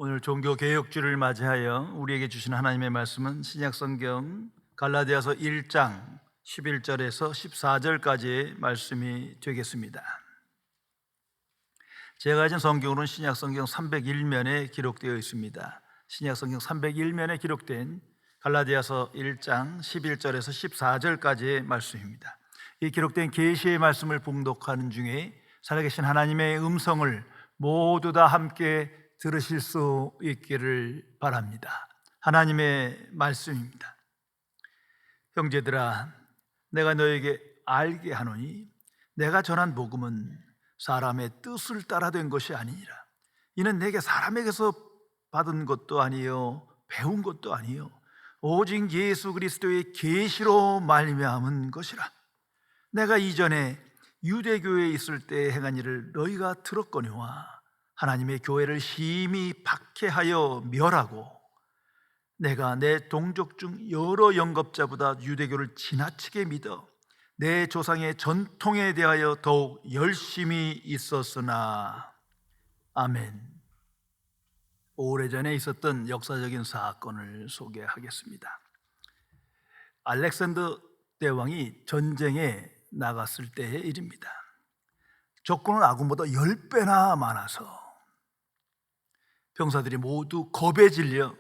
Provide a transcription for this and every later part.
오늘 종교개혁주를 맞이하여 우리에게 주신 하나님의 말씀은 신약성경 갈라디아서 1장 11절에서 14절까지의 말씀이 되겠습니다. 제가 가진 성경으로는 신약성경 301면에 기록되어 있습니다. 신약성경 301면에 기록된 갈라디아서 1장 11절에서 14절까지의 말씀입니다. 이 기록된 계시의 말씀을 봉독하는 중에 살아계신 하나님의 음성을 모두 다 함께 들으실 수 있기를 바랍니다. 하나님의 말씀입니다. 형제들아, 내가 너에게 알게 하노니 내가 전한 복음은 사람의 뜻을 따라 된 것이 아니니라. 이는 내게 사람에게서 받은 것도 아니요 배운 것도 아니요 오직 예수 그리스도의 계시로 말미암은 것이라. 내가 이전에 유대교에 있을 때 행한 일을 너희가 들었거니와 하나님의 교회를 심히 박해하여 멸하고 내가 내 동족 중 여러 영겁자보다 유대교를 지나치게 믿어 내 조상의 전통에 대하여 더욱 열심히 있었으나. 아멘. 오래전에 있었던 역사적인 사건을 소개하겠습니다. 알렉산더 대왕이 전쟁에 나갔을 때의 일입니다. 적군은 아군보다 10배나 많아서 병사들이 모두 겁에 질려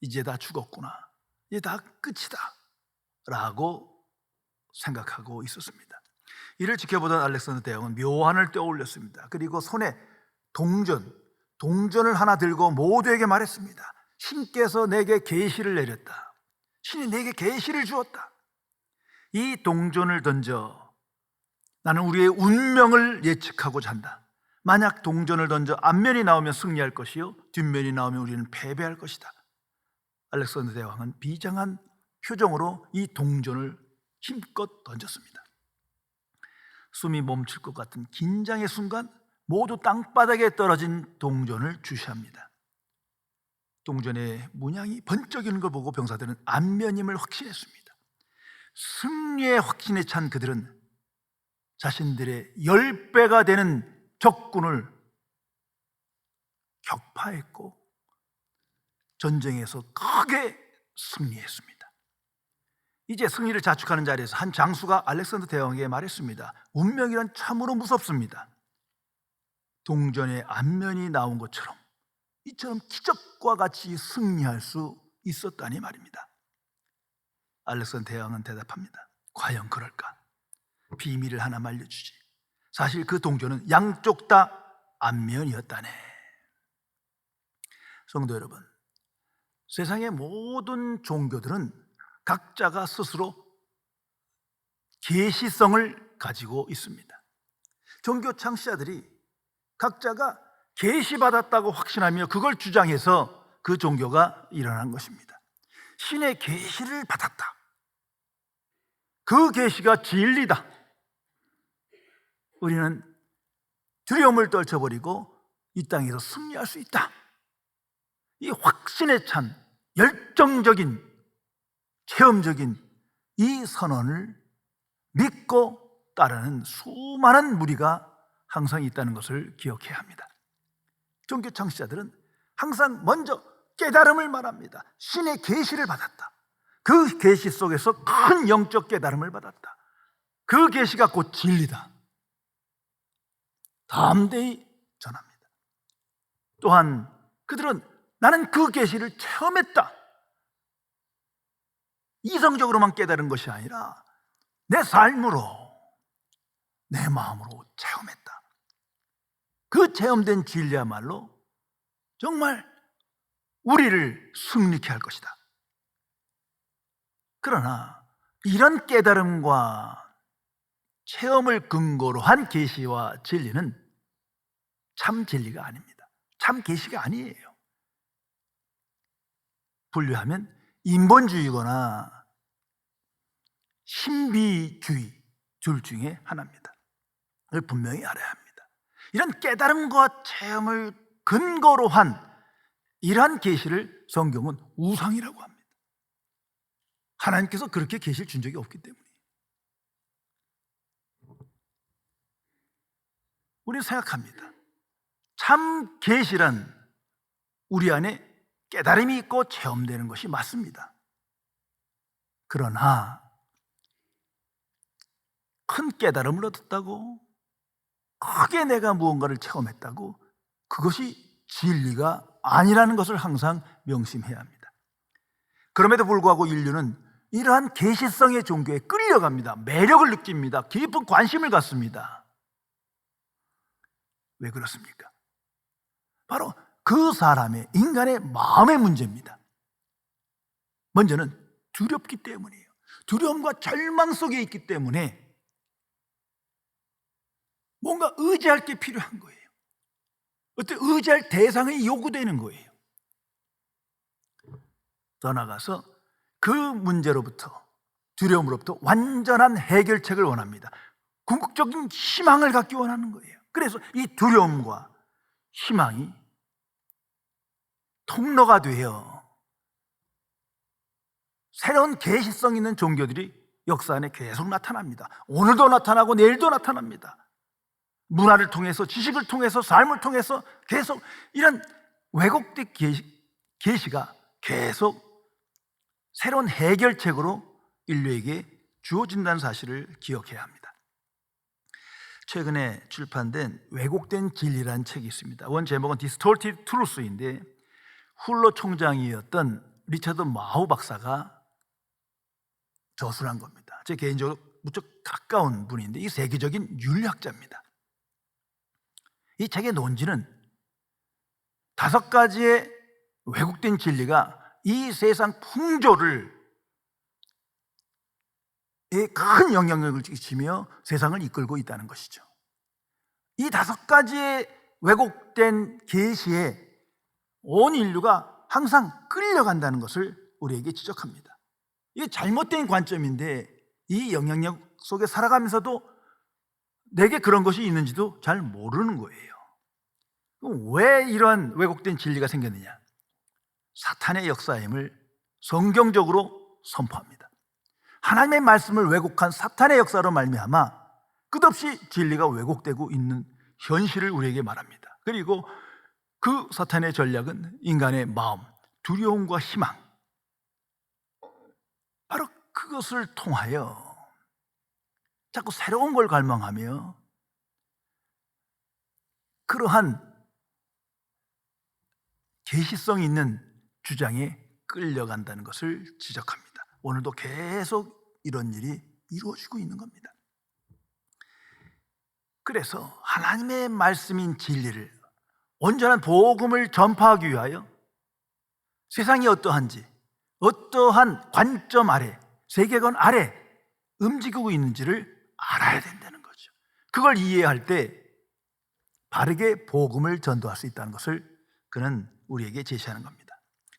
이제 다 죽었구나, 이제 다 끝이다 라고 생각하고 있었습니다. 이를 지켜보던 알렉산더 대왕은 묘안을 떠올렸습니다. 그리고 손에 동전을 하나 들고 모두에게 말했습니다. 신께서 내게 계시를 내렸다. 신이 내게 계시를 주었다. 이 동전을 던져 나는 우리의 운명을 예측하고자 한다. 만약 동전을 던져 앞면이 나오면 승리할 것이요 뒷면이 나오면 우리는 패배할 것이다. 알렉산더 대왕은 비장한 표정으로 이 동전을 힘껏 던졌습니다. 숨이 멈출 것 같은 긴장의 순간 모두 땅바닥에 떨어진 동전을 주시합니다. 동전의 문양이 번쩍이는 걸 보고 병사들은 안면임을 확신했습니다. 승리의 확신에 찬 그들은 자신들의 10배가 되는 적군을 격파했고 전쟁에서 크게 승리했습니다. 이제 승리를 자축하는 자리에서 한 장수가 알렉산더 대왕에게 말했습니다. 운명이란 참으로 무섭습니다. 동전의 앞면이 나온 것처럼 이처럼 기적과 같이 승리할 수 있었다니 말입니다. 알렉산더 대왕은 대답합니다. 과연 그럴까? 비밀을 하나 말려주지. 사실 그 동전은 양쪽 다 앞면이었다네. 성도 여러분, 세상의 모든 종교들은 각자가 스스로 계시성을 가지고 있습니다. 종교 창시자들이 각자가 계시받았다고 확신하며 그걸 주장해서 그 종교가 일어난 것입니다. 신의 계시를 받았다. 그 계시가 진리다. 우리는 두려움을 떨쳐버리고 이 땅에서 승리할 수 있다. 이 확신에 찬 열정적인 체험적인 이 선언을 믿고 따르는 수많은 무리가 항상 있다는 것을 기억해야 합니다. 종교 창시자들은 항상 먼저 깨달음을 말합니다. 신의 계시를 받았다. 그 계시 속에서 큰 영적 깨달음을 받았다. 그 계시가 곧 진리다. 담대히 전합니다. 또한 그들은 나는 그 계시를 체험했다. 이성적으로만 깨달은 것이 아니라 내 삶으로, 내 마음으로 체험했다. 그 체험된 진리야말로 정말 우리를 승리케 할 것이다. 그러나 이런 깨달음과 체험을 근거로 한 계시와 진리는 참 진리가 아닙니다. 참 계시가 아니에요. 분류하면 인본주의거나 신비주의 둘 중에 하나입니다. 이걸 분명히 알아야 합니다. 이런 깨달음과 체험을 근거로 한 이러한 계시를 성경은 우상이라고 합니다. 하나님께서 그렇게 계시를 준 적이 없기 때문에. 우리는 생각합니다. 참 계시란 우리 안에 깨달음이 있고 체험되는 것이 맞습니다. 그러나 큰 깨달음을 얻었다고, 크게 내가 무언가를 체험했다고 그것이 진리가 아니라는 것을 항상 명심해야 합니다. 그럼에도 불구하고 인류는 이러한 계시성의 종교에 끌려갑니다. 매력을 느낍니다. 깊은 관심을 갖습니다. 왜 그렇습니까? 바로 그 사람의, 인간의 마음의 문제입니다. 먼저는 두렵기 때문이에요. 두려움과 절망 속에 있기 때문에 뭔가 의지할 게 필요한 거예요. 어떤 의지할 대상이 요구되는 거예요. 더 나아가서 그 문제로부터, 두려움으로부터 완전한 해결책을 원합니다. 궁극적인 희망을 갖기 원하는 거예요. 그래서 이 두려움과 희망이 통로가 되어 새로운 계시성 있는 종교들이 역사 안에 계속 나타납니다. 오늘도 나타나고 내일도 나타납니다. 문화를 통해서, 지식을 통해서, 삶을 통해서 계속 이런 왜곡된 계시가 계속 새로운 해결책으로 인류에게 주어진다는 사실을 기억해야 합니다. 최근에 출판된 왜곡된 진리라는 책이 있습니다. 원 제목은 Distorted Truth인데 훌러 총장이었던 리처드 마우 박사가 저술한 겁니다. 제 개인적으로 무척 가까운 분인데 이 세계적인 윤리학자입니다. 이 책의 논지는 5가지의 왜곡된 진리가 이 세상 풍조를 큰 영향력을 끼치며 세상을 이끌고 있다는 것이죠. 이 5가지의 왜곡된 계시에 온 인류가 항상 끌려간다는 것을 우리에게 지적합니다. 이게 잘못된 관점인데 이 영향력 속에 살아가면서도 내게 그런 것이 있는지도 잘 모르는 거예요. 왜 이러한 왜곡된 진리가 생겼느냐? 사탄의 역사임을 성경적으로 선포합니다. 하나님의 말씀을 왜곡한 사탄의 역사로 말미암아 끝없이 진리가 왜곡되고 있는 현실을 우리에게 말합니다. 그리고 그 사탄의 전략은 인간의 마음, 두려움과 희망, 바로 그것을 통하여 자꾸 새로운 걸 갈망하며 그러한 계시성 있는 주장에 끌려간다는 것을 지적합니다. 오늘도 계속 이런 일이 이루어지고 있는 겁니다. 그래서 하나님의 말씀인 진리를, 온전한 복음을 전파하기 위하여 세상이 어떠한지, 어떠한 관점 아래, 세계관 아래 움직이고 있는지를 알아야 된다는 거죠. 그걸 이해할 때 바르게 복음을 전도할 수 있다는 것을 그는 우리에게 제시하는 겁니다.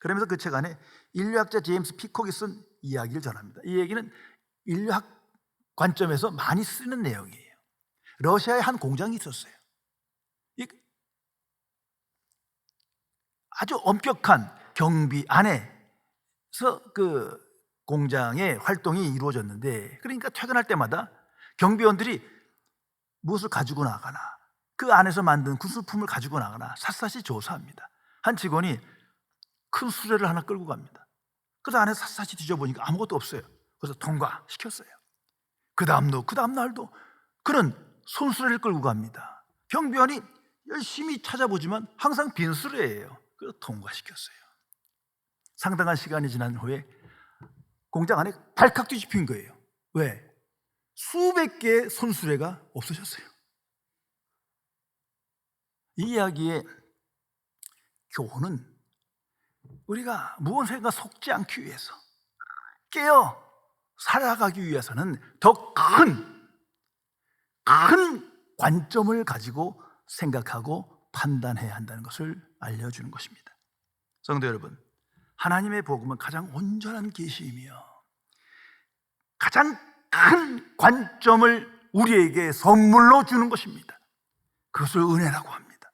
그러면서 그 책 안에 인류학자 제임스 피콕이 쓴 이야기를 전합니다. 이 얘기는 인류학 관점에서 많이 쓰는 내용이에요. 러시아에 한 공장이 있었어요. 아주 엄격한 경비 안에서 그 공장의 활동이 이루어졌는데, 그러니까 퇴근할 때마다 경비원들이 무엇을 가지고 나가나, 그 안에서 만든 구수품을 가지고 나가나 샅샅이 조사합니다. 한 직원이 큰 수레를 하나 끌고 갑니다. 그래서 안에 샅샅이 뒤져보니까 아무것도 없어요. 그래서 통과시켰어요. 그 다음 날도 그는 손수레를 끌고 갑니다. 경비원이 열심히 찾아보지만 항상 빈 수레예요. 그래서 통과시켰어요. 상당한 시간이 지난 후에 공장 안에 발칵 뒤집힌 거예요. 왜? 수백 개의 손수레가 없어졌어요. 이 이야기의 교훈은 우리가 무엇인가 속지 않기 위해서, 깨어 살아가기 위해서는 더 큰 관점을 가지고 생각하고 판단해야 한다는 것을 알려주는 것입니다. 성도 여러분, 하나님의 복음은 가장 온전한 계시이며 가장 큰 관점을 우리에게 선물로 주는 것입니다. 그것을 은혜라고 합니다.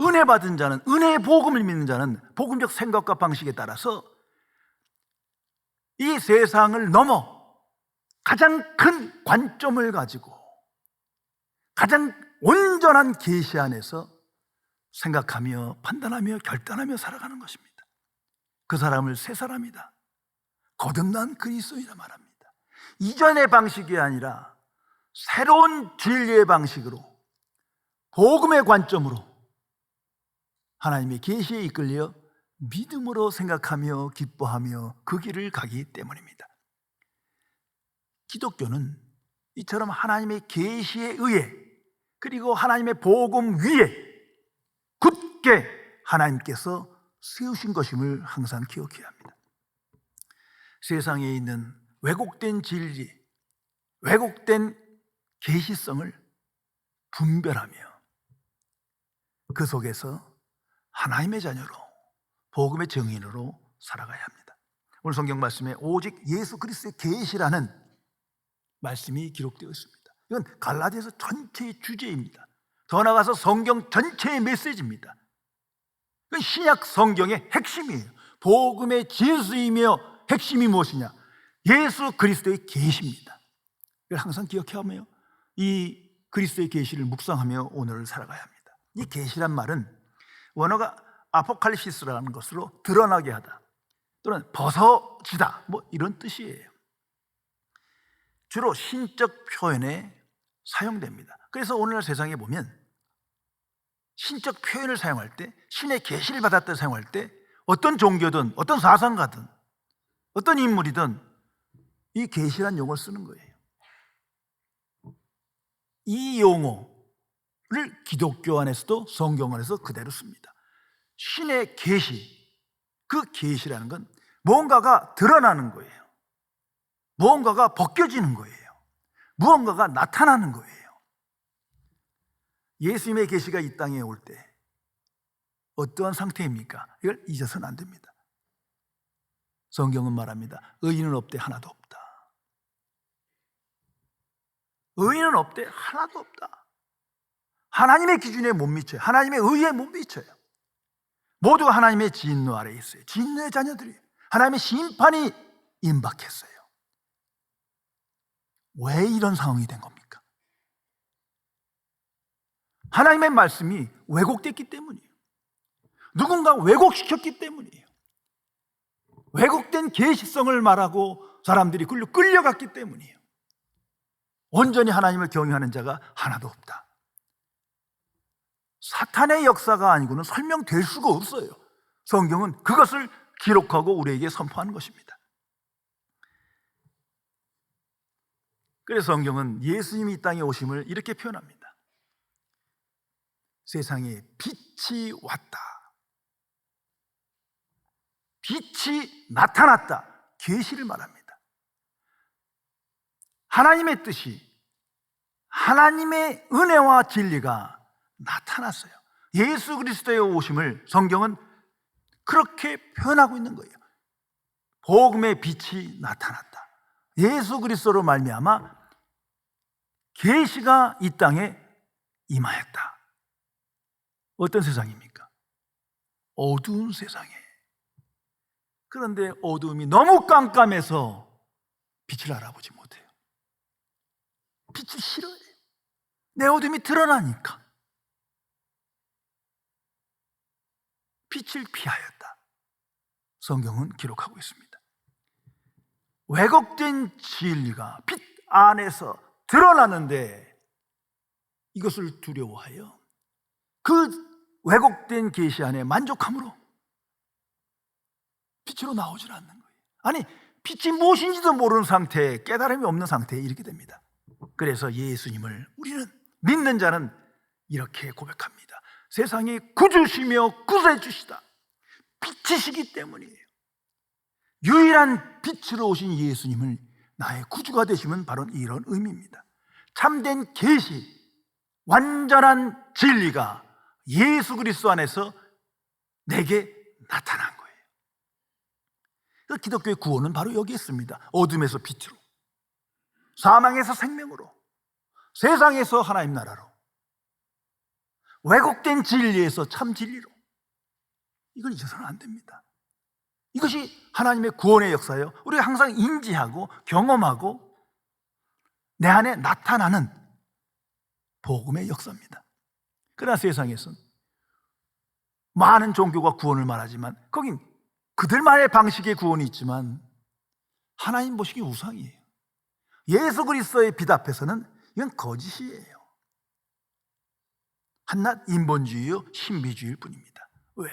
은혜 받은 자는, 은혜의 복음을 믿는 자는 복음적 생각과 방식에 따라서 이 세상을 넘어 가장 큰 관점을 가지고 가장 온전한 계시 안에서 생각하며 판단하며 결단하며 살아가는 것입니다. 그 사람을 새 사람이다, 거듭난 그리스도이라 말합니다. 이전의 방식이 아니라 새로운 진리의 방식으로, 복음의 관점으로 하나님의 계시에 이끌려 믿음으로 생각하며 기뻐하며 그 길을 가기 때문입니다. 기독교는 이처럼 하나님의 계시에 의해, 그리고 하나님의 복음 위에 굳게 하나님께서 세우신 것임을 항상 기억해야 합니다. 세상에 있는 왜곡된 진리, 왜곡된 계시성을 분별하며 그 속에서 하나님의 자녀로, 복음의 증인으로 살아가야 합니다. 오늘 성경 말씀에 오직 예수 그리스도의 계시라는 말씀이 기록되어 있습니다. 이건 갈라디아서 전체의 주제입니다. 더 나아가서 성경 전체의 메시지입니다. 이건 신약 성경의 핵심이에요. 복음의 진수이며 핵심이 무엇이냐? 예수 그리스도의 계시입니다. 이걸 항상 기억하며 이 그리스도의 계시를 묵상하며 오늘을 살아가야 합니다. 이 계시란 말은 원어가 아포칼립시스라는 것으로 드러나게 하다 또는 벗어지다, 이런 뜻이에요. 주로 신적 표현에 사용됩니다. 그래서 오늘날 세상에 보면 신적 표현을 사용할 때, 신의 계시를 받았다 사용할 때 어떤 종교든 어떤 사상가든 어떤 인물이든 이 계시란 용어를 쓰는 거예요. 이 용어를 기독교 안에서도 성경 안에서 그대로 씁니다. 신의 계시, 그 계시라는 건 무언가가 드러나는 거예요. 무언가가 벗겨지는 거예요. 무언가가 나타나는 거예요. 예수님의 계시가 이 땅에 올 때 어떠한 상태입니까? 이걸 잊어서는 안 됩니다. 성경은 말합니다. 의인은 없대 하나도 없다. 의인은 없대 하나도 없다. 하나님의 기준에 못 미쳐요. 하나님의 의에 못 미쳐요. 모두가 하나님의 진노 아래에 있어요. 진노의 자녀들이 하나님의 심판이 임박했어요. 왜 이런 상황이 된 겁니까? 하나님의 말씀이 왜곡됐기 때문이에요. 누군가 왜곡시켰기 때문이에요. 왜곡된 계시성을 말하고 사람들이 끌려갔기 때문이에요. 온전히 하나님을 경외하는 자가 하나도 없다. 사탄의 역사가 아니고는 설명될 수가 없어요. 성경은 그것을 기록하고 우리에게 선포하는 것입니다. 그래서 성경은 예수님이 이 땅에 오심을 이렇게 표현합니다. 세상에 빛이 왔다. 빛이 나타났다. 계시를 말합니다. 하나님의 뜻이, 하나님의 은혜와 진리가 나타났어요. 예수 그리스도의 오심을 성경은 그렇게 표현하고 있는 거예요. 복음의 빛이 나타났다. 예수 그리스도로 말미암아 계시가 이 땅에 임하였다. 어떤 세상입니까? 어두운 세상에. 그런데 어두움이 너무 깜깜해서 빛을 알아보지 못해요. 빛을 싫어해요. 내 어둠이 드러나니까. 빛을 피하였다. 성경은 기록하고 있습니다. 왜곡된 진리가 빛 안에서 드러나는데 이것을 두려워하여 그 왜곡된 계시 안에 만족함으로 빛으로 나오질 않는 거예요. 아니, 빛이 무엇인지도 모르는 상태에, 깨달음이 없는 상태에 이렇게 됩니다. 그래서 예수님을 우리는 믿는 자는 이렇게 고백합니다. 세상에 구주시며 구세주시다. 빛이시기 때문이에요. 유일한 빛으로 오신 예수님을 나의 구주가 되시면 바로 이런 의미입니다. 참된 계시, 완전한 진리가 예수 그리스도 안에서 내게 나타난 거예요. 기독교의 구원은 바로 여기 있습니다. 어둠에서 빛으로, 사망에서 생명으로, 세상에서 하나님 나라로, 왜곡된 진리에서 참 진리로. 이걸 잊어서는 안 됩니다. 이것이 하나님의 구원의 역사예요. 우리가 항상 인지하고 경험하고 내 안에 나타나는 복음의 역사입니다. 그러나 세상에서는 많은 종교가 구원을 말하지만 거긴 그들만의 방식의 구원이 있지만 하나님 보시기 우상이에요. 예수 그리스도의 빛 앞에서는 이건 거짓이에요. 한낱 인본주의요 신비주의일 뿐입니다. 왜?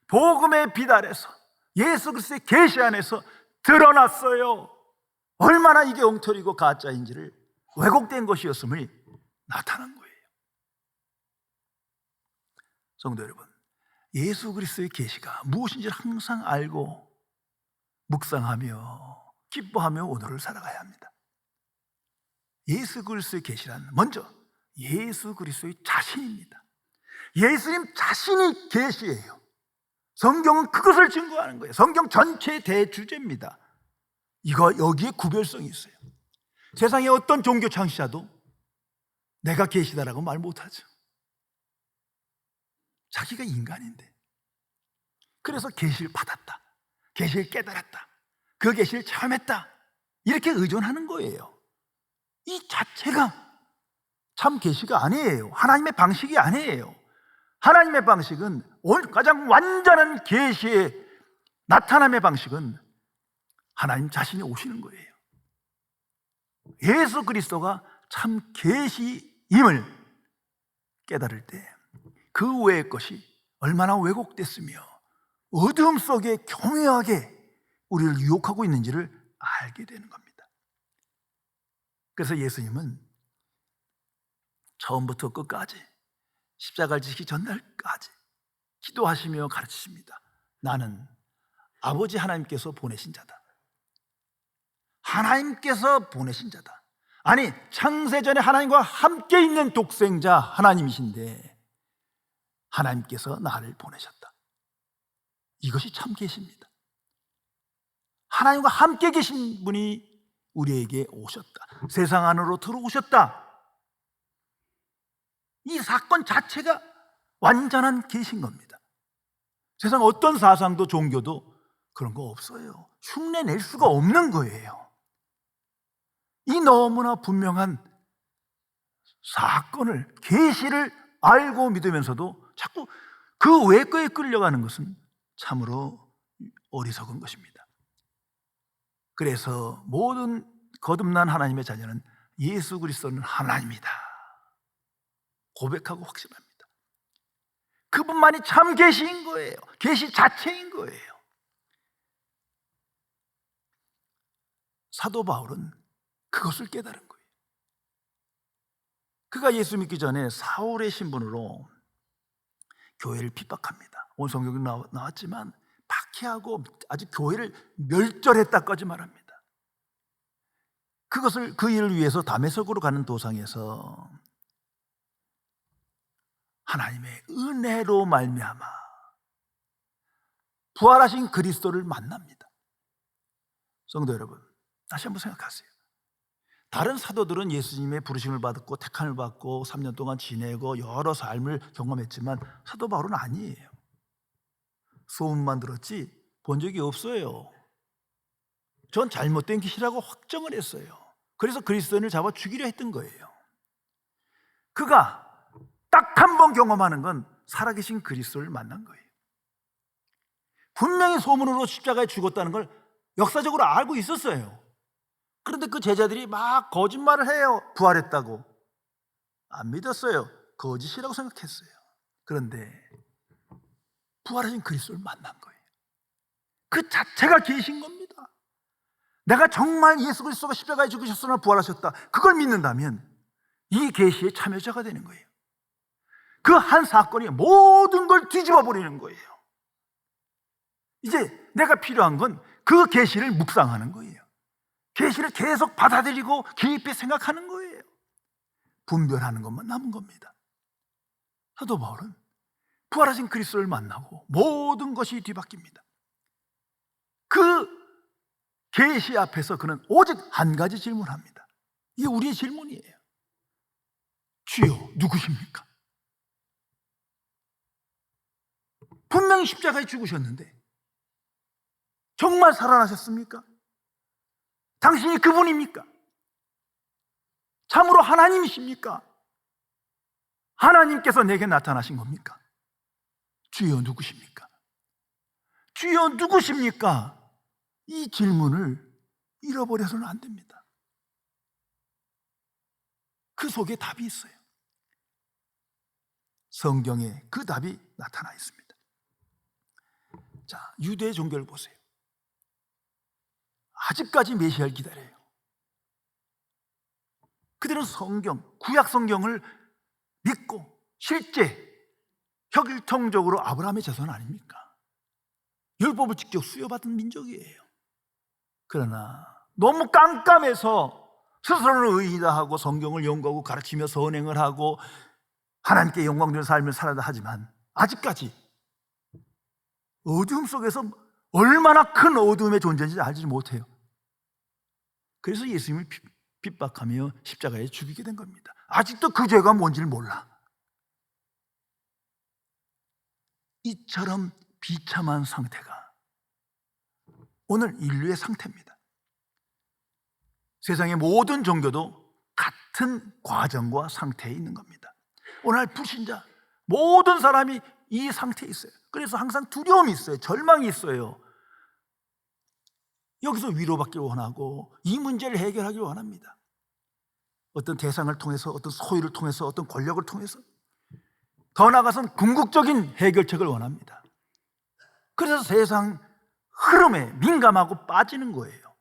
복음의 빛 아래서 예수 그리스도의 계시 안에서 드러났어요. 얼마나 이게 엉터리고 가짜인지를 왜곡된 것이었음을 나타난 거예요. 성도 여러분, 예수 그리스도의 계시가 무엇인지를 항상 알고 묵상하며 기뻐하며 오늘을 살아가야 합니다. 예수 그리스도의 계시란 먼저 예수 그리스도의 자신입니다. 예수님 자신이 계시예요. 성경은 그것을 증거하는 거예요. 성경 전체의 대주제입니다. 여기에 구별성이 있어요. 세상의 어떤 종교 창시자도 내가 계시다라고 말 못하죠. 자기가 인간인데. 그래서 계시를 받았다, 계시를 깨달았다, 그 계시를 체험했다, 이렇게 의존하는 거예요. 이 자체가 참 계시가 아니에요. 하나님의 방식이 아니에요. 하나님의 방식은, 가장 완전한 계시의 나타남의 방식은 하나님 자신이 오시는 거예요. 예수 그리스도가 참 계시임을 깨달을 때 그 외의 것이 얼마나 왜곡됐으며 어두움 속에 교묘하게 우리를 유혹하고 있는지를 알게 되는 겁니다. 그래서 예수님은 처음부터 끝까지 십자가를 지시기 전날까지 기도하시며 가르치십니다. 나는 아버지 하나님께서 보내신 자다. 하나님께서 보내신 자다. 아니, 창세전에 하나님과 함께 있는 독생자 하나님이신데 하나님께서 나를 보내셨다. 이것이 참 계시입니다. 하나님과 함께 계신 분이 우리에게 오셨다. 세상 안으로 들어오셨다. 이 사건 자체가 완전한 계시인 겁니다. 세상 어떤 사상도 종교도 그런 거 없어요. 흉내 낼 수가 없는 거예요. 이 너무나 분명한 사건을, 계시를 알고 믿으면서도 자꾸 그 외 거에 끌려가는 것은 참으로 어리석은 것입니다. 그래서 모든 거듭난 하나님의 자녀는 예수 그리스도는 하나님이다 고백하고 확신합니다. 그분만이 참 계시인 거예요. 계시 자체인 거예요. 사도 바울은 그것을 깨달은 거예요. 그가 예수 믿기 전에 사울의 신분으로 교회를 핍박합니다. 오늘 성경에 나왔지만 박해하고 아주 교회를 멸절했다까지 말합니다. 그것을, 그 일을 위해서 다메섹으로 가는 도상에서 하나님의 은혜로 말미암아 부활하신 그리스도를 만납니다. 성도 여러분, 다시 한번 생각하세요. 다른 사도들은 예수님의 부르심을 받았고 택함을 받고 3년 동안 지내고 여러 삶을 경험했지만 사도 바울은 아니에요. 소문만 들었지 본 적이 없어요. 전 잘못된 계시라고 확정을 했어요. 그래서 그리스도인을 잡아 죽이려 했던 거예요. 그가 딱 한 번 경험하는 건 살아계신 그리스도를 만난 거예요. 분명히 소문으로 십자가에 죽었다는 걸 역사적으로 알고 있었어요. 그런데 그 제자들이 막 거짓말을 해요. 부활했다고. 안 믿었어요. 거짓이라고 생각했어요. 그런데 부활하신 그리스도를 만난 거예요. 그 자체가 계신 겁니다. 내가 정말 예수 그리스도가 십자가에 죽으셨으나 부활하셨다, 그걸 믿는다면 이 계시의 참여자가 되는 거예요. 그 한 사건이 모든 걸 뒤집어 버리는 거예요. 이제 내가 필요한 건 그 계시를 묵상하는 거예요. 계시를 계속 받아들이고 깊이 생각하는 거예요. 분별하는 것만 남은 겁니다. 사도 바울은 부활하신 그리스도를 만나고 모든 것이 뒤바뀝니다. 그 계시 앞에서 그는 오직 한 가지 질문합니다. 이게 우리의 질문이에요. 주여, 누구십니까? 분명히 십자가에 죽으셨는데 정말 살아나셨습니까? 당신이 그분입니까? 참으로 하나님이십니까? 하나님께서 내게 나타나신 겁니까? 주여 누구십니까? 주여 누구십니까? 이 질문을 잃어버려서는 안 됩니다. 그 속에 답이 있어요. 성경에 그 답이 나타나 있습니다. 자, 유대 종교를 보세요. 아직까지 메시아를 기다려요. 그들은 성경, 구약 성경을 믿고 실제 혈통적으로 아브라함의 자손 아닙니까? 율법을 직접 수여받은 민족이에요. 그러나 너무 깜깜해서 스스로는 의인이다 하고 성경을 연구하고 가르치며 선행을 하고 하나님께 영광 되는 삶을 살아야 하지만 아직까지 어두움 속에서 얼마나 큰 어두움의 존재인지 알지 못해요. 그래서 예수님을 핍박하며 십자가에 죽이게 된 겁니다. 아직도 그 죄가 뭔지를 몰라. 이처럼 비참한 상태가 오늘 인류의 상태입니다. 세상의 모든 종교도 같은 과정과 상태에 있는 겁니다. 오늘 불신자 모든 사람이 이 상태에 있어요. 그래서 항상 두려움이 있어요. 절망이 있어요. 여기서 위로받기를 원하고 이 문제를 해결하기를 원합니다. 어떤 대상을 통해서, 어떤 소유를 통해서, 어떤 권력을 통해서, 더 나아가서는 궁극적인 해결책을 원합니다. 그래서 세상 흐름에 민감하고 빠지는 거예요.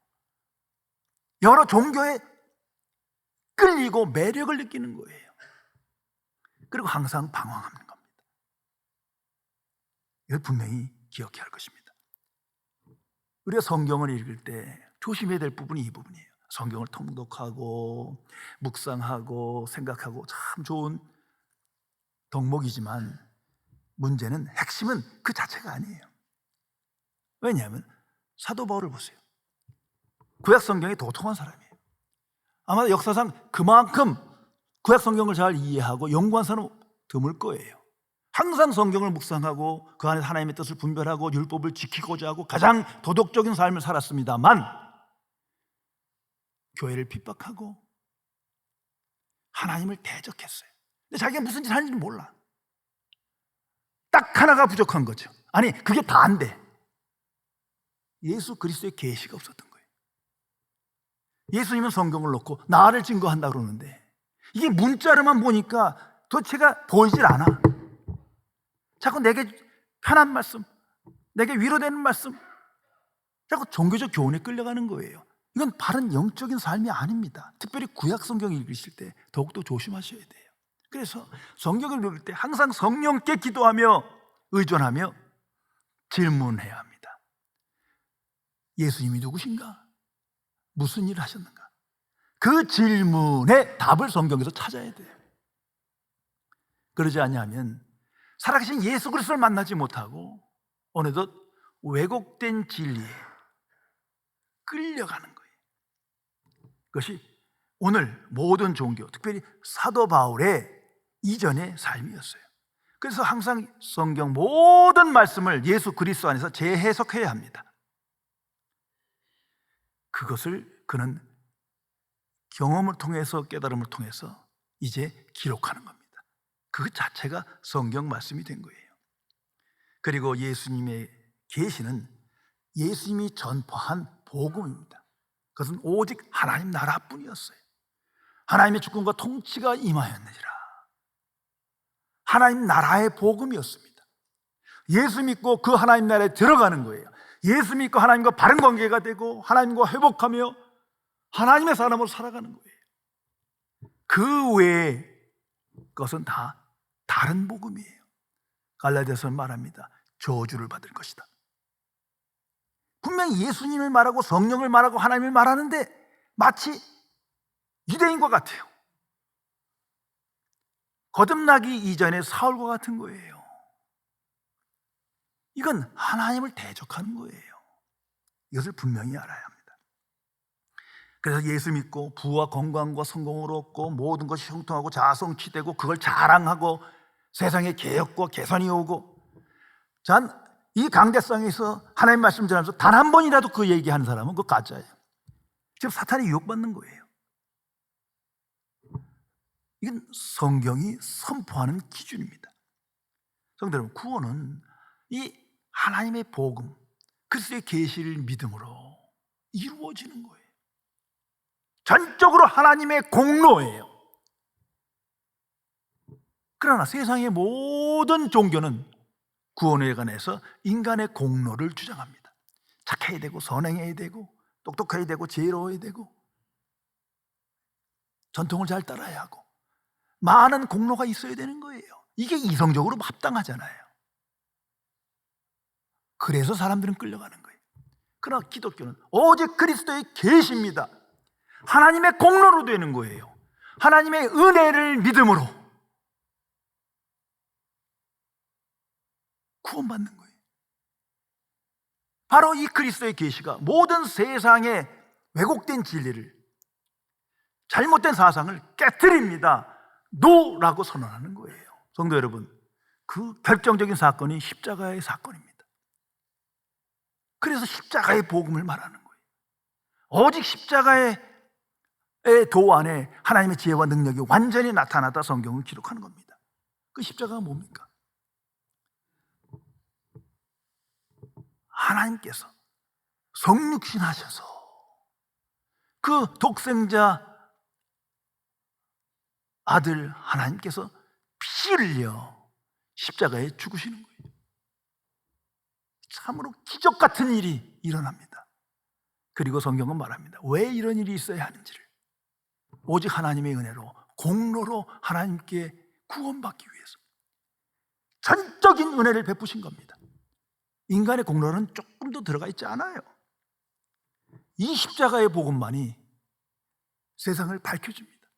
여러 종교에 끌리고 매력을 느끼는 거예요. 그리고 항상 방황하는 겁니다. 이걸 분명히 기억해야 할 것입니다. 우리가 성경을 읽을 때 조심해야 될 부분이 이 부분이에요. 성경을 통독하고 묵상하고 생각하고 참 좋은 덕목이지만 문제는, 핵심은 그 자체가 아니에요. 왜냐하면 사도 바울을 보세요. 구약 성경이 도통한 사람이에요. 아마 역사상 그만큼 구약 성경을 잘 이해하고 연구한 사람은 드물 거예요. 항상 성경을 묵상하고 그 안에 하나님의 뜻을 분별하고 율법을 지키고자 하고 가장 도덕적인 삶을 살았습니다만 교회를 핍박하고 하나님을 대적했어요. 근데 자기가 무슨 짓을 하는지 몰라. 딱 하나가 부족한 거죠. 아니, 그게 다 안 돼. 예수 그리스도의 계시가 없었던 거예요. 예수님은 성경을 놓고 나를 증거한다 그러는데 이게 문자로만 보니까 도대체가 보이질 않아. 자꾸 내게 편한 말씀, 내게 위로되는 말씀, 자꾸 종교적 교훈에 끌려가는 거예요. 이건 바른 영적인 삶이 아닙니다. 특별히 구약 성경 읽으실 때 더욱더 조심하셔야 돼요. 그래서 성경을 읽을 때 항상 성령께 기도하며 의존하며 질문해야 합니다. 예수님이 누구신가? 무슨 일을 하셨는가? 그 질문에 답을 성경에서 찾아야 돼요. 그러지 않으면 살아계신 예수 그리스도를 만나지 못하고 어느덧 왜곡된 진리에 끌려가는 거예요. 그것이 오늘 모든 종교, 특별히 사도 바울의 이전의 삶이었어요. 그래서 항상 성경 모든 말씀을 예수 그리스도 안에서 재해석해야 합니다. 그것을 그는 경험을 통해서, 깨달음을 통해서 이제 기록하는 겁니다. 그 자체가 성경 말씀이 된 거예요. 그리고 예수님의 계시는 예수님이 전파한 복음입니다. 그것은 오직 하나님 나라뿐이었어요. 하나님의 주권과 통치가 임하였느니라. 하나님 나라의 복음이었습니다. 예수 믿고 그 하나님 나라에 들어가는 거예요. 예수 믿고 하나님과 바른 관계가 되고 하나님과 회복하며 하나님의 사람으로 살아가는 거예요. 그 외의 것은 다 다른 복음이에요. 갈라디아서는 말합니다. 저주를 받을 것이다. 분명히 예수님을 말하고 성령을 말하고 하나님을 말하는데 마치 유대인과 같아요. 거듭나기 이전의 사울과 같은 거예요. 이건 하나님을 대적하는 거예요. 이것을 분명히 알아야 합니다. 그래서 예수 믿고 부와 건강과 성공을 얻고 모든 것이 형통하고 자아성취되고 그걸 자랑하고 세상에 개혁과 개선이 오고, 전 이 강대상에서 하나님 말씀 전하면서 단 한 번이라도 그 얘기하는 사람은 그거 가짜예요. 지금 사탄이 유혹받는 거예요. 이건 성경이 선포하는 기준입니다. 성도 여러분, 구원은 이 하나님의 복음, 그리스도의 계시를 믿음으로 이루어지는 거예요. 전적으로 하나님의 공로예요. 그러나 세상의 모든 종교는 구원에 관해서 인간의 공로를 주장합니다. 착해야 되고 선행해야 되고 똑똑해야 되고 지혜로워야 되고 전통을 잘 따라야 하고 많은 공로가 있어야 되는 거예요. 이게 이성적으로 합당하잖아요. 그래서 사람들은 끌려가는 거예요. 그러나 기독교는 오직 그리스도의 계시입니다. 하나님의 공로로 되는 거예요. 하나님의 은혜를 믿음으로 구원받는 거예요. 바로 이 그리스도의 계시가 모든 세상의 왜곡된 진리를, 잘못된 사상을 깨트립니다. 노라고 선언하는 거예요. 성도 여러분, 그 결정적인 사건이 십자가의 사건입니다. 그래서 십자가의 복음을 말하는 거예요. 오직 십자가의 도 안에 하나님의 지혜와 능력이 완전히 나타나다 성경을 기록하는 겁니다. 그 십자가가 뭡니까? 하나님께서 성육신 하셔서 그 독생자 아들 하나님께서 피 흘려 십자가에 죽으시는 거예요. 참으로 기적 같은 일이 일어납니다. 그리고 성경은 말합니다. 왜 이런 일이 있어야 하는지를. 오직 하나님의 은혜로, 공로로 하나님께 구원받기 위해서 전적인 은혜를 베푸신 겁니다. 인간의 공로는 조금도 들어가 있지 않아요. 이 십자가의 복음만이 세상을 밝혀줍니다.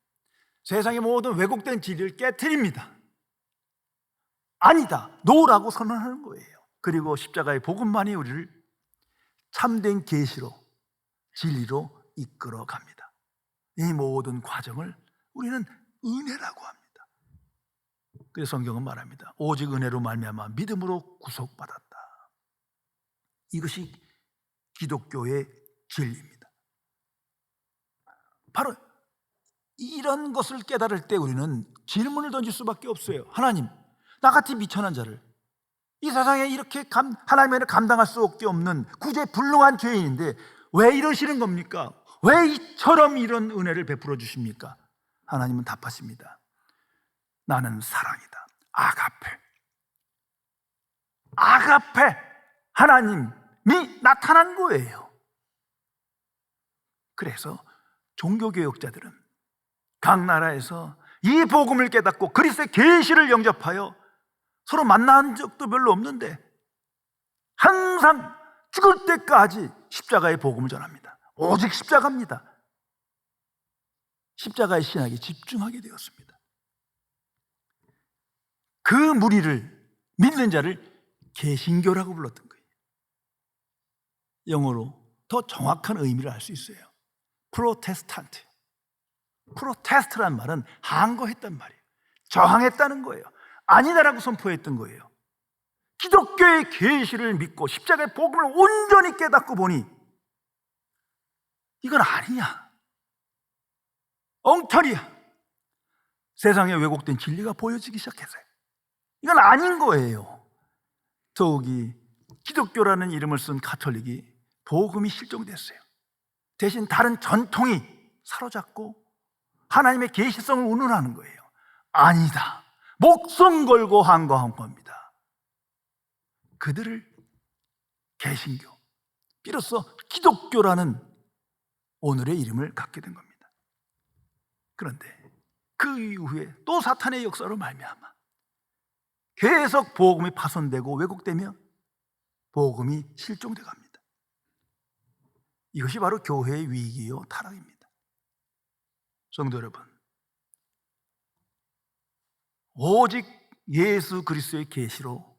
세상의 모든 왜곡된 진리를 깨트립니다. 아니다, 노라고 선언하는 거예요. 그리고 십자가의 복음만이 우리를 참된 계시로, 진리로 이끌어 갑니다. 이 모든 과정을 우리는 은혜라고 합니다. 그래서 성경은 말합니다. 오직 은혜로 말미암아 믿음으로 구속받았다. 이것이 기독교의 진리입니다. 바로 이런 것을 깨달을 때 우리는 질문을 던질 수밖에 없어요. 하나님, 나같이 미천한 자를, 이 세상에 이렇게 하나님의 은혜를 감당할 수밖에 없는 구제불능한 죄인인데 왜 이러시는 겁니까? 왜 이처럼 이런 은혜를 베풀어 주십니까? 하나님은 답하십니다. 나는 사랑이다. 아가페 하나님이 나타난 거예요. 그래서 종교개혁자들은 각 나라에서 이 복음을 깨닫고 그리스도의 계시를 영접하여 서로 만난 적도 별로 없는데 항상 죽을 때까지 십자가의 복음을 전합니다. 오직 십자가입니다. 십자가의 신학에 집중하게 되었습니다. 그 무리를, 믿는 자를 개신교라고 불렀던 거예요. 영어로 더 정확한 의미를 알 수 있어요. 프로테스탄트. 프로테스트란 말은 항거했단 말이에요. 저항했다는 거예요. 아니다라고 선포했던 거예요. 기독교의 계시를 믿고 십자가의 복음을 온전히 깨닫고 보니 이건 아니야, 엉터리야, 세상에 왜곡된 진리가 보여지기 시작했어요. 이건 아닌 거예요. 더욱이 기독교라는 이름을 쓴 가톨릭이 복음이 실종됐어요. 대신 다른 전통이 사로잡고 하나님의 계시성을 운운하는 거예요. 아니다, 목숨 걸고 항거한 겁니다. 그들을 개신교, 비로소 기독교라는 오늘의 이름을 갖게 된 겁니다. 그런데 그 이후에 또 사탄의 역사로 말미암아 계속 복음이 파손되고 왜곡되며 복음이 실종돼 갑니다. 이것이 바로 교회의 위기요 타락입니다. 성도 여러분, 오직 예수 그리스도의 계시로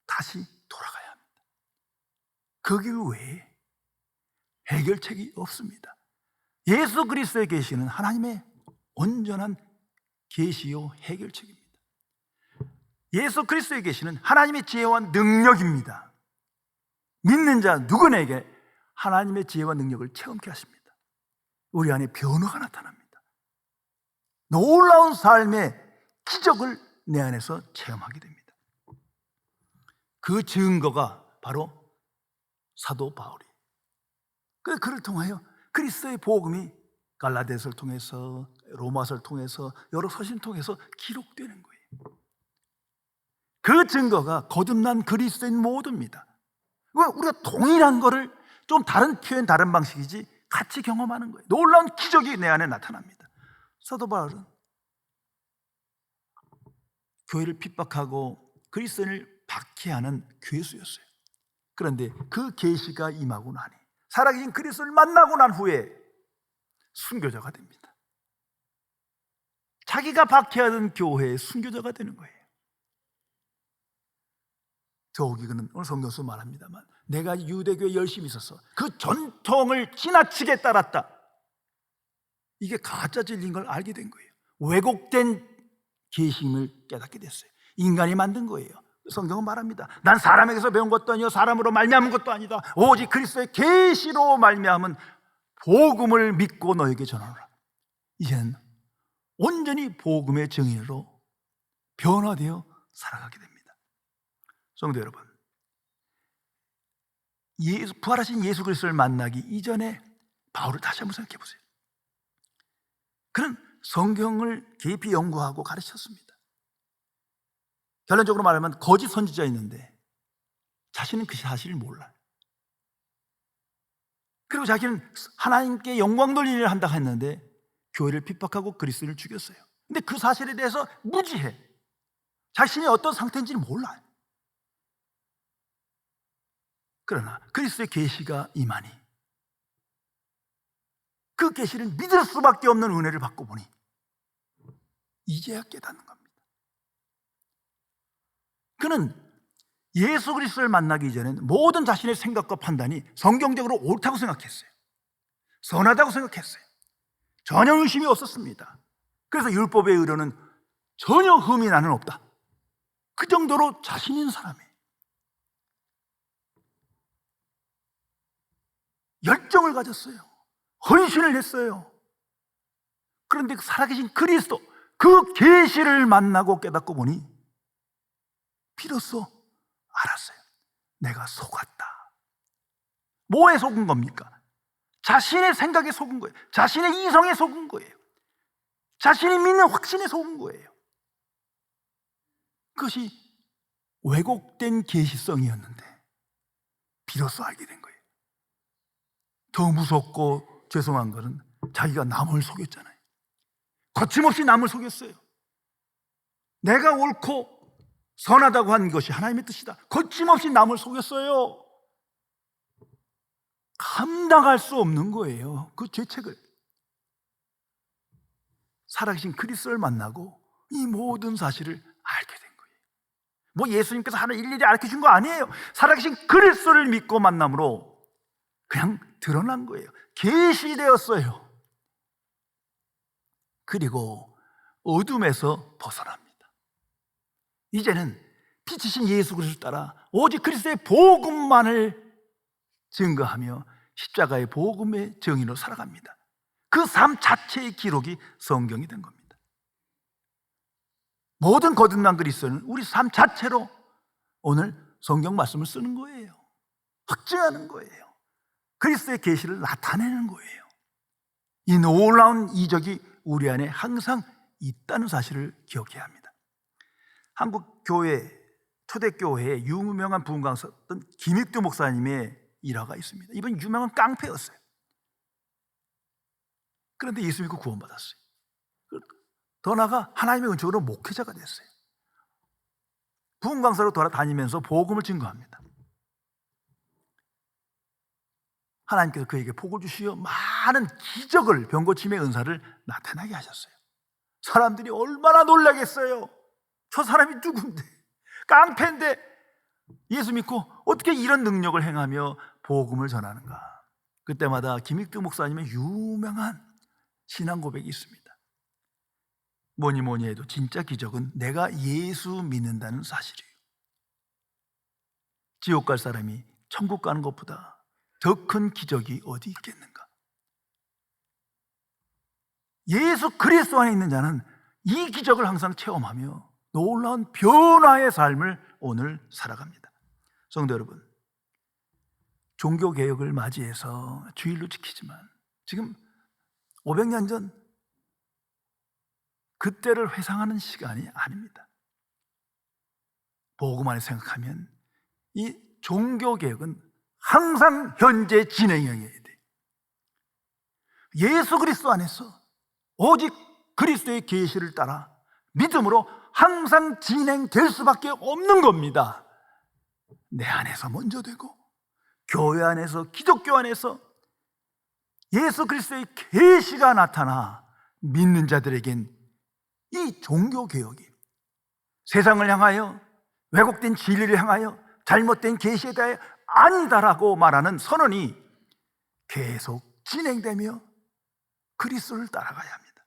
다시 돌아가야 합니다. 거기 외에 해결책이 없습니다. 예수 그리스도의 계시는 하나님의 온전한 계시요 해결책입니다. 예수 그리스도의 계시는 하나님의 지혜와 능력입니다. 믿는 자 누구에게 하나님의 지혜와 능력을 체험케 하십니다. 우리 안에 변화가 나타납니다. 놀라운 삶의 기적을 내 안에서 체험하게 됩니다. 그 증거가 바로 사도 바울이. 그를 통하여 그리스도의 복음이 갈라디아서를 통해서, 로마서를 통해서, 여러 서신을 통해서 기록되는 거예요. 그 증거가 거듭난 그리스도인 모두입니다. 우리가 동일한 거를 좀 다른 표현, 다른 방식이지 같이 경험하는 거예요. 놀라운 기적이 내 안에 나타납니다. 사도 바울은 교회를 핍박하고 그리스도인을 박해하는 괴수였어요. 그런데 그 계시가 임하고 나니, 살아계신 그리스도를 만나고 난 후에 순교자가 됩니다. 자기가 박해하던 교회의 순교자가 되는 거예요. 더욱이 그는 오늘 성경에서 말합니다만, 내가 유대교에 열심히 있어서 그 전통을 지나치게 따랐다, 이게 가짜 진리인 걸 알게 된 거예요. 왜곡된 계시임을 깨닫게 됐어요. 인간이 만든 거예요. 성경은 말합니다. 난 사람에게서 배운 것도 아니요 사람으로 말미암은 것도 아니다. 오직 그리스도의 계시로 말미암은 복음을 믿고 너에게 전하노라. 이제는 온전히 복음의 증인으로 변화되어 살아가게 됩니다. 성도 여러분, 부활하신 예수 그리스도를 만나기 이전에 바울을 다시 한번 생각해 보세요. 그는 성경을 깊이 연구하고 가르쳤습니다. 결론적으로 말하면 거짓 선지자 있는데 자신은 그 사실을 몰라요. 그리고 자기는 하나님께 영광 돌리는 일을 한다고 했는데 교회를 핍박하고 그리스도인을 죽였어요. 근데 그 사실에 대해서 무지해. 자신이 어떤 상태인지는 몰라요. 그러나 그리스도의 계시가 임하니 그 계시를 믿을 수밖에 없는 은혜를 받고 보니 이제야 깨닫는 겁니다. 그는 예수 그리스도를 만나기 이전에는 모든 자신의 생각과 판단이 성경적으로 옳다고 생각했어요. 선하다고 생각했어요. 전혀 의심이 없었습니다. 그래서 율법의 의로는 전혀 흠이 나는 없다, 그 정도로 자신 있는 사람이에요. 열정을 가졌어요. 헌신을 했어요. 그런데 살아계신 그리스도, 그 계시를 만나고 깨닫고 보니 비로소 알았어요. 내가 속았다. 뭐에 속은 겁니까? 자신의 생각에 속은 거예요. 자신의 이성에 속은 거예요. 자신이 믿는 확신에 속은 거예요. 그것이 왜곡된 계시성이었는데 비로소 알게 된 거예요. 더 무섭고 죄송한 것은 자기가 남을 속였잖아요. 거침없이 남을 속였어요. 내가 옳고 선하다고 한 것이 하나님의 뜻이다, 거침없이 남을 속였어요. 감당할 수 없는 거예요, 그 죄책을. 살아계신 그리스도를 만나고 이 모든 사실을 알게 된 거예요. 뭐 예수님께서 하나 일일이 가르쳐준 거 아니에요. 살아계신 그리스도를 믿고 만남으로 그냥 드러난 거예요. 계시되었어요. 그리고 어둠에서 벗어납니다. 이제는 빛이신 예수 그리스도를 따라 오직 그리스도의 복음만을 증거하며 십자가의 복음의 증인으로 살아갑니다. 그 삶 자체의 기록이 성경이 된 겁니다. 모든 거듭난 그리스도는 우리 삶 자체로 오늘 성경 말씀을 쓰는 거예요. 확증하는 거예요. 그리스도의 계시를 나타내는 거예요. 이 놀라운 이적이 우리 안에 항상 있다는 사실을 기억해야 합니다. 한국 교회, 초대교회에 유명한 부흥 강사였던 김익두 목사님의 일화가 있습니다. 이분 유명한 깡패였어요. 그런데 예수 믿고 구원받았어요. 더 나아가 하나님의 은총으로 목회자가 됐어요. 부흥 강사로 돌아다니면서 복음을 증거합니다. 하나님께서 그에게 복을 주시어 많은 기적을, 병고침의 은사를 나타나게 하셨어요. 사람들이 얼마나 놀라겠어요. 저 사람이 누군데, 깡패인데 예수 믿고 어떻게 이런 능력을 행하며 복음을 전하는가. 그때마다 김익두 목사님의 유명한 신앙 고백이 있습니다. 뭐니 해도 진짜 기적은 내가 예수 믿는다는 사실이에요. 지옥 갈 사람이 천국 가는 것보다 더 큰 기적이 어디 있겠는가. 예수 그리스도 안에 있는 자는 이 기적을 항상 체험하며 놀라운 변화의 삶을 오늘 살아갑니다. 성도 여러분, 종교개혁을 맞이해서 주일로 지키지만 지금 500년 전 그때를 회상하는 시간이 아닙니다. 복음 안에 생각하면 이 종교개혁은 항상 현재 진행형이어야 돼. 예수 그리스도 안에서 오직 그리스도의 계시를 따라 믿음으로 항상 진행될 수밖에 없는 겁니다. 내 안에서 먼저 되고 교회 안에서, 기독교 안에서 예수 그리스도의 계시가 나타나 믿는 자들에겐 이 종교개혁이 세상을 향하여, 왜곡된 진리를 향하여, 잘못된 계시에 대해 아니다라고 말하는 선언이 계속 진행되며 그리스도를 따라가야 합니다.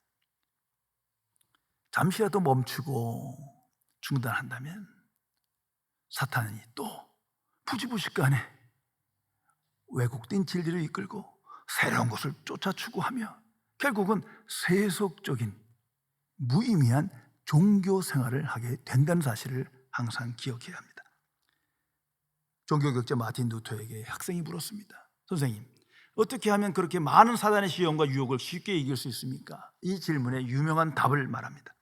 잠시라도 멈추고 중단한다면 사탄이 또 부지부식간에 왜곡된 진리를 이끌고 새로운 것을 쫓아 추구하며 결국은 세속적인 무의미한 종교 생활을 하게 된다는 사실을 항상 기억해야 합니다. 종교개혁자 마틴 루터에게 학생이 물었습니다. 선생님, 어떻게 하면 그렇게 많은 사단의 시험과 유혹을 쉽게 이길 수 있습니까? 이 질문에 유명한 답을 말합니다.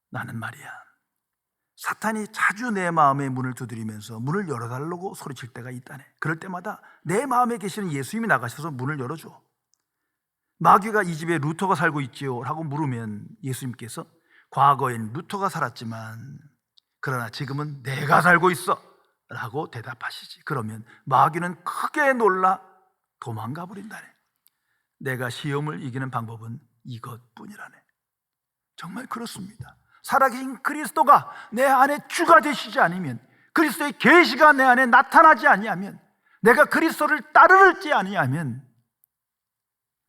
나는 말이야, 사탄이 자주 내 마음의 문을 두드리면서 문을 열어달라고 소리칠 때가 있다네. 그럴 때마다 내 마음에 계시는 예수님이 나가셔서 문을 열어줘. 마귀가 이 집에 루터가 살고 있지요? 라고 물으면 예수님께서 과거엔 루터가 살았지만 그러나 지금은 내가 살고 있어 라고 대답하시지. 그러면 마귀는 크게 놀라 도망가 버린다네. 내가 시험을 이기는 방법은 이것뿐이라네. 정말 그렇습니다. 살아계신 그리스도가 내 안에 주가 되시지 않으면, 그리스도의 계시가 내 안에 나타나지 아니하면, 내가 그리스도를 따르지 아니하면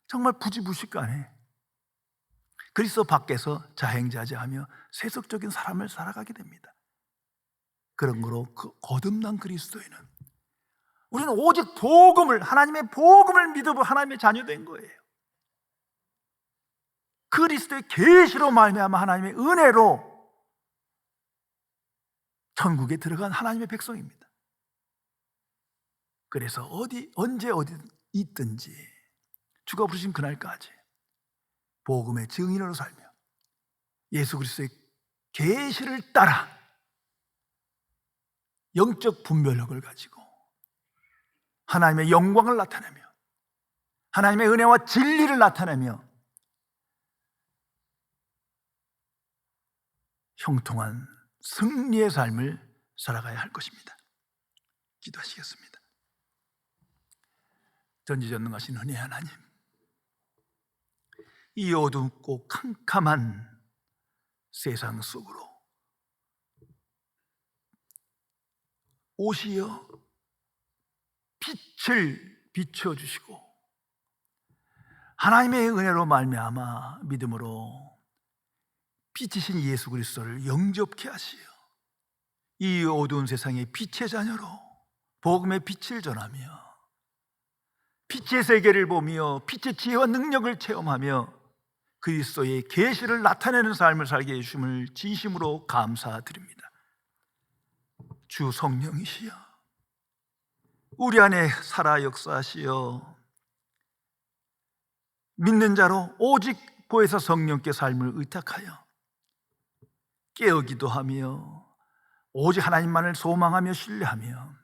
정말 부지부식간에 그리스도 밖에서 자행자재하며 세속적인 삶을 살아가게 됩니다. 그런 거로 그 거듭난 그리스도인은 우리는 오직 복음을, 하나님의 복음을 믿고 하나님의 자녀된 거예요. 그리스도의 계시로 말미암아 하나님의 은혜로 천국에 들어간 하나님의 백성입니다. 그래서 언제 어디 있든지 주가 부르신 그날까지 복음의 증인으로 살며 예수 그리스도의 계시를 따라 영적 분별력을 가지고 하나님의 영광을 나타내며 하나님의 은혜와 진리를 나타내며 형통한 승리의 삶을 살아가야 할 것입니다. 기도하시겠습니다. 전지전능하신 은혜의 하나님, 이 어둡고 캄캄한 세상 속으로 오시어 빛을 비춰주시고 하나님의 은혜로 말미암아 믿음으로 빛이신 예수 그리스도를 영접케 하시어 이 어두운 세상의 빛의 자녀로 복음의 빛을 전하며 빛의 세계를 보며 빛의 지혜와 능력을 체험하며 그리스도의 계시를 나타내는 삶을 살게 해주심을 진심으로 감사드립니다. 주 성령이시여 우리 안에 살아 역사하시어 믿는 자로 오직 보혜사 성령께 삶을 의탁하여 깨어 기도하며 오직 하나님만을 소망하며 신뢰하며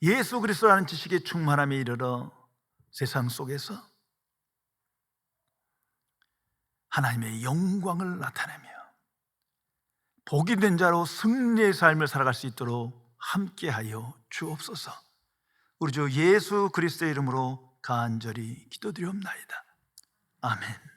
예수 그리스도라는 지식의 충만함에 이르러 세상 속에서 하나님의 영광을 나타내며 복이 된 자로 승리의 삶을 살아갈 수 있도록 함께하여 주옵소서. 우리 주 예수 그리스도의 이름으로 간절히 기도드리옵나이다. 아멘.